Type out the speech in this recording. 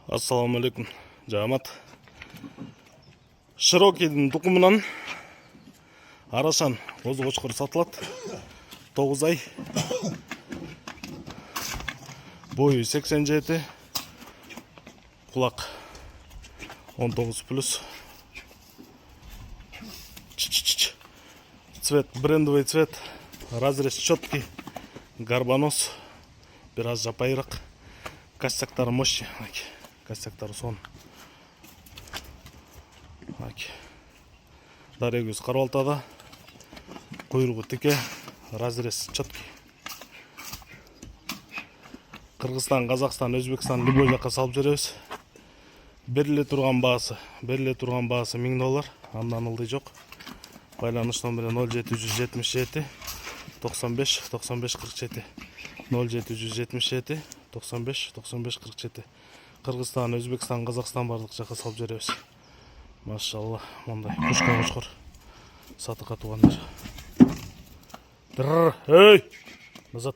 Ассаламу алейкум, жамат. Широкийдің тұқымынан арашан қозы қошқыр сатылады. 9 ай. Бойы 87, құлақ 19+. Цвет, брендовый цвет, разрез четкий, горбонос, biraz жапайырақ. Костяктары мощный, костяктары сон. Дарегөз қарбалтада, құйрығы тіке, разрез четкий. Қырғызстан, Қазақстан, Өзбекстан, любой жаққа салып жүребіз. Беріле тұрған бағасы $1000, андан ылдый жоқ. Байланыш номері 0777 95 95 47 0777 95 95 47. Қырғызстан, Өзбекстан, Қазақстан барлық жаққа салып жүребіз. Машалла, мындай пушка қошқыр сатыға туғандар. Ей, назад.